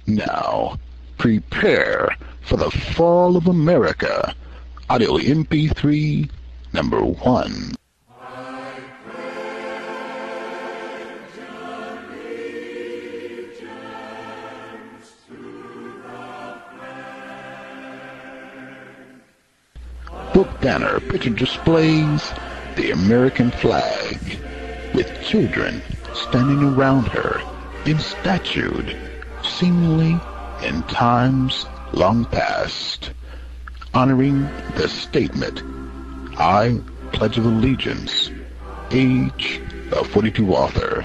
Now, prepare for the fall of America. Audio MP3 number 1. Book banner picture displays the American flag, with children standing around her in statued, seemingly in times long past, honoring the statement, "I pledge of allegiance," age of 42 author.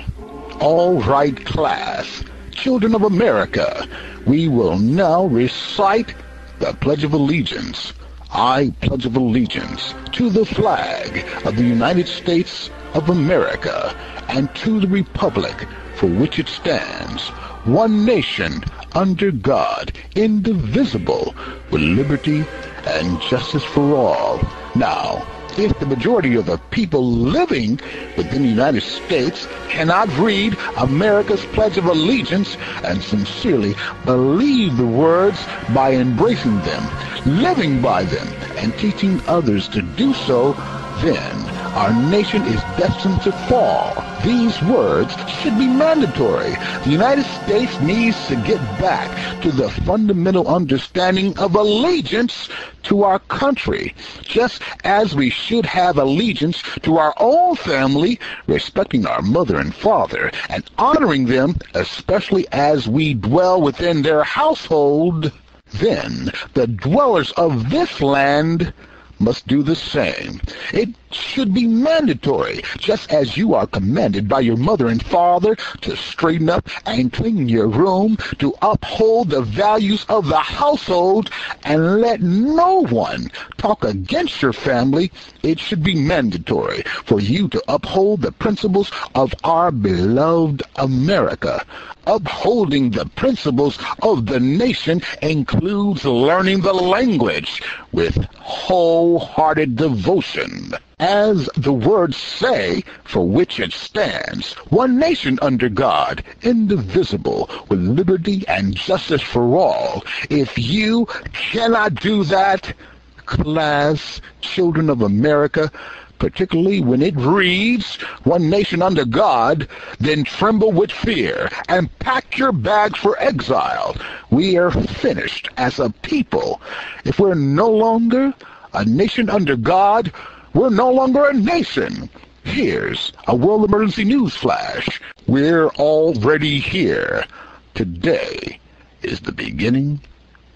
All right, class, children of America, we will now recite the Pledge of Allegiance. I pledge of allegiance to the flag of the United States of America and to the republic for which it stands, one nation, under God, indivisible, with liberty and justice for all. Now, if the majority of the people living within the United States cannot read America's Pledge of Allegiance and sincerely believe the words by embracing them, living by them, and teaching others to do so, then our nation is destined to fall. These words should be mandatory. The United States needs to get back to the fundamental understanding of allegiance to our country, just as we should have allegiance to our own family, respecting our mother and father, and honoring them, especially as we dwell within their household. Then the dwellers of this land must do the same. It should be mandatory, just as you are commanded by your mother and father to straighten up and clean your room, to uphold the values of the household, and let no one talk against your family. It should be mandatory for you to uphold the principles of our beloved America. Upholding the principles of the nation includes learning the language with wholehearted devotion. As the words say, for which it stands, one nation under God, indivisible, with liberty and justice for all. If you cannot do that, class, children of America, particularly when it reads, "One nation under God," then tremble with fear and pack your bags for exile. We are finished as a people. If we're no longer a nation under God, we're no longer a nation. Here's a world emergency news flash. We're already here. Today is the beginning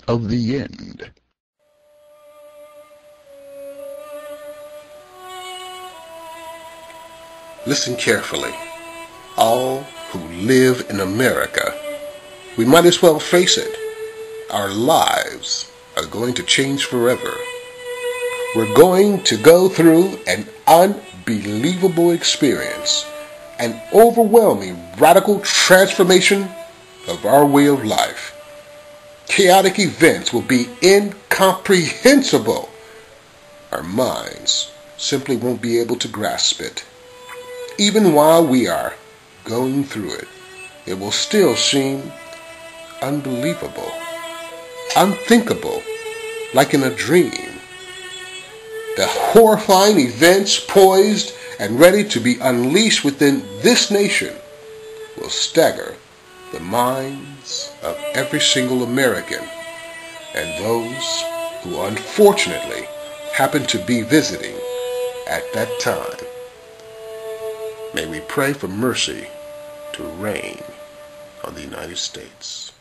of the end. Listen carefully. All who live in America, we might as well face it. Our lives are going to change forever. We're going to go through an unbelievable experience, an overwhelming radical transformation of our way of life. Chaotic events will be incomprehensible. Our minds simply won't be able to grasp it. Even while we are going through it, it will still seem unbelievable, unthinkable, like in a dream. The horrifying events poised and ready to be unleashed within this nation will stagger the minds of every single American and those who unfortunately happen to be visiting at that time. May we pray for mercy to reign on the United States.